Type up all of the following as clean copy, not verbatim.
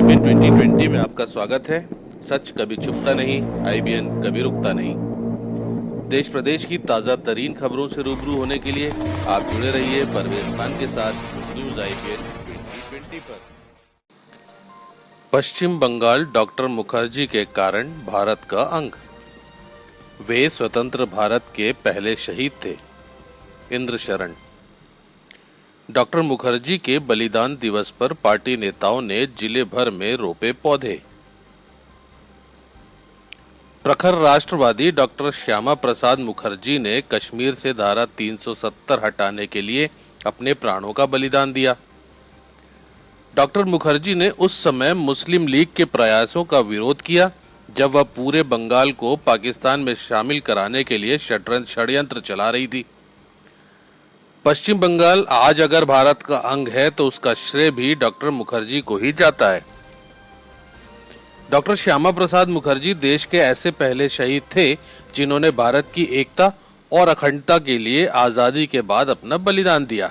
IBN 2020 में आपका स्वागत है। सच कभी छुपता नहीं, IBN कभी रुकता नहीं। देश प्रदेश की ताज़ा तरीन खबरों से रूबरू होने के लिए आप जुड़े रहिए परवेज खान के साथ न्यूज IBN 2020 पर। पश्चिम बंगाल डॉक्टर मुखर्जी के कारण भारत का अंग। वे स्वतंत्र भारत के पहले शहीद थे। इंद्र शरण। डॉक्टर मुखर्जी के बलिदान दिवस पर पार्टी नेताओं ने जिले भर में रोपे पौधे। प्रखर राष्ट्रवादी डॉक्टर श्यामा प्रसाद मुखर्जी ने कश्मीर से धारा 370 हटाने के लिए अपने प्राणों का बलिदान दिया। डॉक्टर मुखर्जी ने उस समय मुस्लिम लीग के प्रयासों का विरोध किया जब वह पूरे बंगाल को पाकिस्तान में शामिल कराने के लिए षड्यंत्र चला रही थी। पश्चिम बंगाल आज अगर भारत का अंग है तो उसका श्रेय भी डॉक्टर मुखर्जी को ही जाता है। डॉक्टर श्यामा प्रसाद मुखर्जी देश के ऐसे पहले शहीद थे जिन्होंने भारत की एकता और अखंडता के लिए आजादी के बाद अपना बलिदान दिया।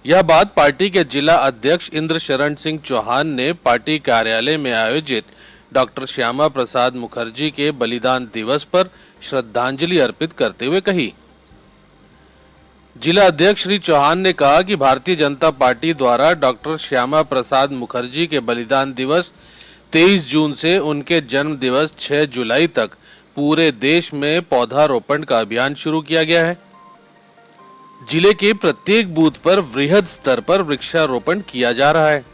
यह बात पार्टी के जिला अध्यक्ष इंद्र शरण सिंह चौहान ने पार्टी कार्यालय में आयोजित डॉक्टर श्यामा प्रसाद मुखर्जी के बलिदान दिवस पर श्रद्धांजलि अर्पित करते हुए कही। जिला अध्यक्ष श्री चौहान ने कहा कि भारतीय जनता पार्टी द्वारा डॉक्टर श्यामा प्रसाद मुखर्जी के बलिदान दिवस 23 जून से उनके जन्म दिवस 6 जुलाई तक पूरे देश में पौधारोपण का अभियान शुरू किया गया है। जिले के प्रत्येक बूथ पर वृहद स्तर पर वृक्षारोपण किया जा रहा है।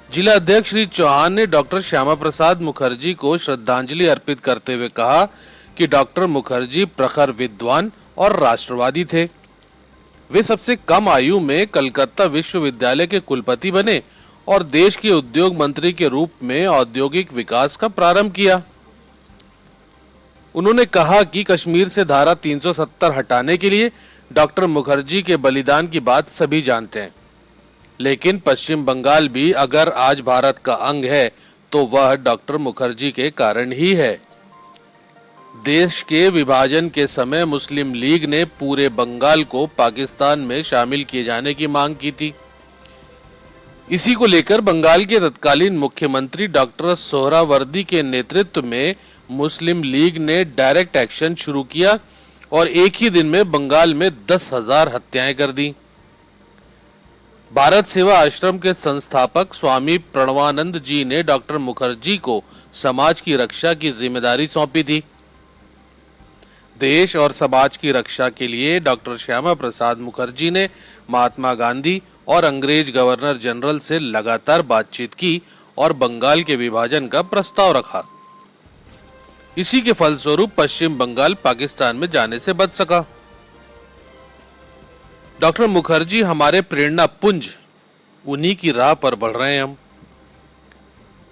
जिला अध्यक्ष श्री चौहान ने डॉक्टर श्यामा प्रसाद मुखर्जी को श्रद्धांजलि अर्पित करते हुए कहा कि डॉक्टर मुखर्जी प्रखर विद्वान और राष्ट्रवादी थे। वे सबसे कम आयु में कलकत्ता विश्वविद्यालय के कुलपति बने और देश के उद्योग मंत्री के रूप में औद्योगिक विकास का प्रारंभ किया। उन्होंने कहा कि कश्मीर से धारा 370 हटाने के लिए डॉक्टर मुखर्जी के बलिदान की बात सभी जानते हैं, लेकिन पश्चिम बंगाल भी अगर आज भारत का अंग है तो वह डॉक्टर मुखर्जी के कारण ही है। देश के विभाजन के समय मुस्लिम लीग ने पूरे बंगाल को पाकिस्तान में शामिल किए जाने की मांग की थी। इसी को लेकर बंगाल के तत्कालीन मुख्यमंत्री डॉक्टर सोहरावर्दी के नेतृत्व में मुस्लिम लीग ने डायरेक्ट एक्शन शुरू किया और एक ही दिन में बंगाल में 10,000 हत्याएं कर दी। भारत सेवा आश्रम के संस्थापक स्वामी प्रणवानंद जी ने डॉक्टर मुखर्जी को समाज की रक्षा की जिम्मेदारी सौंपी थी। देश और समाज की रक्षा के लिए डॉक्टर श्यामा प्रसाद मुखर्जी ने महात्मा गांधी और अंग्रेज गवर्नर जनरल से लगातार बातचीत की और बंगाल के विभाजन का प्रस्ताव रखा। इसी के फलस्वरूप पश्चिम बंगाल पाकिस्तान में जाने से बच सका। डॉक्टर मुखर्जी हमारे प्रेरणा पुंज, उन्हीं की राह पर बढ़ रहे हैं हम।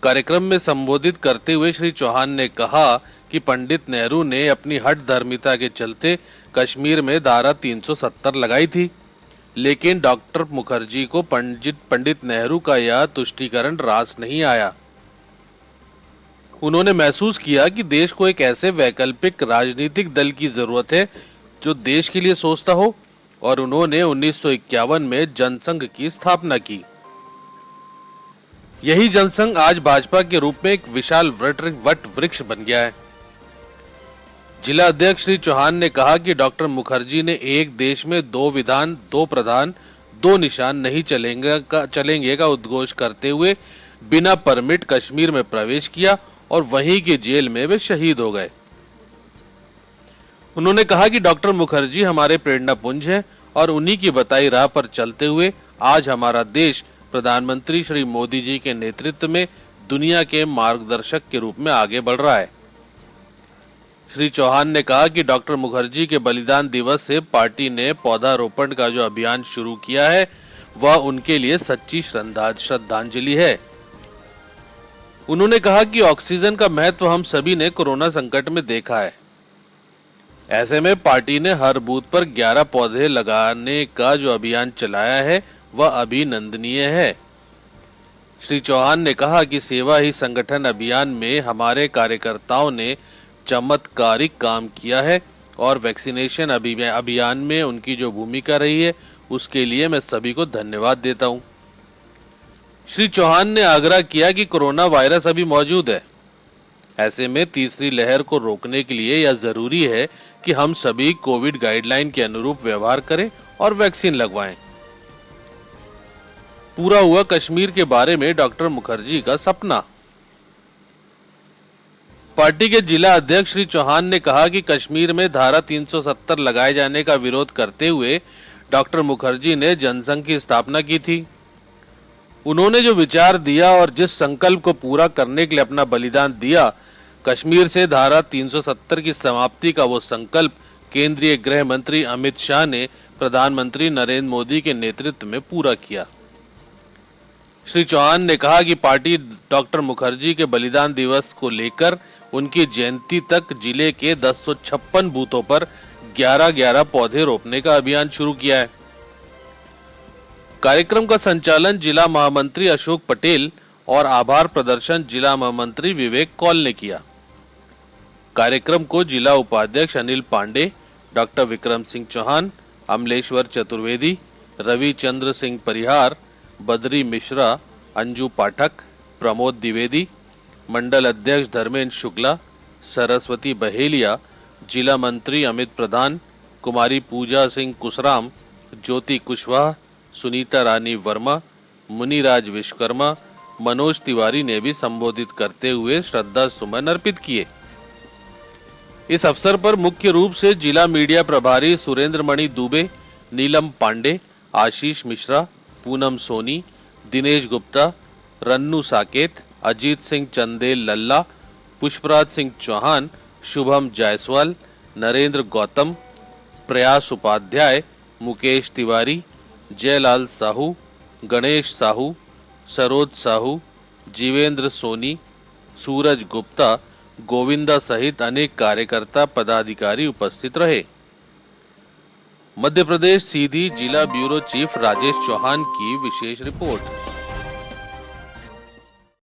कार्यक्रम में संबोधित करते हुए श्री चौहान ने कहा कि पंडित नेहरू ने अपनी हठधर्मिता के चलते कश्मीर में धारा 370 लगाई थी, लेकिन डॉक्टर मुखर्जी को पंडित नेहरू का यह तुष्टीकरण रास नहीं आया। उन्होंने महसूस किया कि देश को एक ऐसे वैकल्पिक राजनीतिक दल की जरूरत है जो देश के लिए सोचता हो, और उन्होंने 1951 में जनसंघ की स्थापना की। यही जनसंघ आज भाजपा के रूप में एक विशाल वट वृक्ष बन गया है। जिला अध्यक्ष श्री चौहान ने कहा कि डॉक्टर मुखर्जी ने एक देश में 2 विधान, 2 प्रधान, 2 निशान नहीं चलेंगे का उद्घोष करते हुए बिना परमिट कश्मीर में प्रवेश किया और वहीं की जेल में वे शहीद हो गए। उन्होंने कहा कि डॉक्टर मुखर्जी हमारे प्रेरणा पुंज हैं और उन्हीं की बताई राह पर चलते हुए आज हमारा देश प्रधानमंत्री श्री मोदी जी के नेतृत्व में दुनिया के मार्गदर्शक के रूप में आगे बढ़ रहा है। श्री चौहान ने कहा कि डॉक्टर मुखर्जी के बलिदान दिवस से पार्टी ने पौधारोपण का जो अभियान शुरू किया है वह उनके लिए सच्ची श्रद्धांजलि है। उन्होंने कहा कि ऑक्सीजन का महत्व हम सभी ने कोरोना संकट में देखा है। ऐसे में पार्टी ने हर बूथ पर 11 पौधे लगाने का जो अभियान चलाया है वह अभिनंदनीय है। श्री चौहान ने कहा कि सेवा ही संगठन अभियान में हमारे कार्यकर्ताओं ने चमत्कारिक काम किया है और वैक्सीनेशन अभियान में उनकी जो भूमिका रही है उसके लिए मैं सभी को धन्यवाद देता हूं। श्री चौहान ने आग्रह किया कि कोरोना वायरस अभी मौजूद है। ऐसे में तीसरी लहर को रोकने के लिए यह जरूरी है कि हम सभी कोविड गाइडलाइन के अनुरूप व्यवहार करें और वैक्सीन लगवाएं। पूरा हुआ कश्मीर के बारे में डॉक्टर मुखर्जी का सपना। पार्टी के जिला अध्यक्ष श्री चौहान ने कहा कि कश्मीर में धारा 370 लगाए जाने का विरोध करते हुए डॉक्टर मुखर्जी ने जनसंघ की स्थापना की थी। उन्होंने जो विचार दिया और जिस संकल्प को पूरा करने के लिए अपना बलिदान दिया, कश्मीर से धारा 370 की समाप्ति का वो संकल्प केंद्रीय गृह मंत्री अमित शाह ने प्रधानमंत्री नरेंद्र मोदी के नेतृत्व में पूरा किया। श्री चौहान ने कहा कि पार्टी डॉक्टर मुखर्जी के बलिदान दिवस को लेकर उनकी जयंती तक जिले के 1056 बूथों पर 11-11 पौधे रोपने का अभियान शुरू किया है। कार्यक्रम का संचालन जिला महामंत्री अशोक पटेल और आभार प्रदर्शन जिला महामंत्री विवेक कौल ने किया। कार्यक्रम को जिला उपाध्यक्ष अनिल पांडे, डॉक्टर विक्रम सिंह चौहान, अमलेश्वर चतुर्वेदी, रविचंद्र सिंह परिहार, बद्री मिश्रा, अंजू पाठक, प्रमोद द्विवेदी, मंडल अध्यक्ष धर्मेंद्र शुक्ला, सरस्वती बहेलिया, जिला मंत्री अमित प्रधान, कुमारी पूजा सिंह कुशराम, ज्योति कुशवाहा, सुनीता रानी वर्मा, मुनिराज विश्वकर्मा, मनोज तिवारी ने भी संबोधित करते हुए श्रद्धा सुमन अर्पित किए। इस अवसर पर मुख्य रूप से जिला मीडिया प्रभारी सुरेंद्र मणि दुबे, नीलम पांडे, आशीष मिश्रा, पूनम सोनी, दिनेश गुप्ता, रन्नू साकेत, अजीत सिंह चंदेल लल्ला, पुष्पराज सिंह चौहान, शुभम जायसवाल, नरेंद्र गौतम, प्रयास उपाध्याय, मुकेश तिवारी, जयलाल साहू, गणेश साहू, सरोज साहू, जीवेंद्र सोनी, सूरज गुप्ता, गोविंदा सहित अनेक कार्यकर्ता पदाधिकारी उपस्थित रहे। मध्य प्रदेश सीधी जिला ब्यूरो चीफ राजेश चौहान की विशेष रिपोर्ट।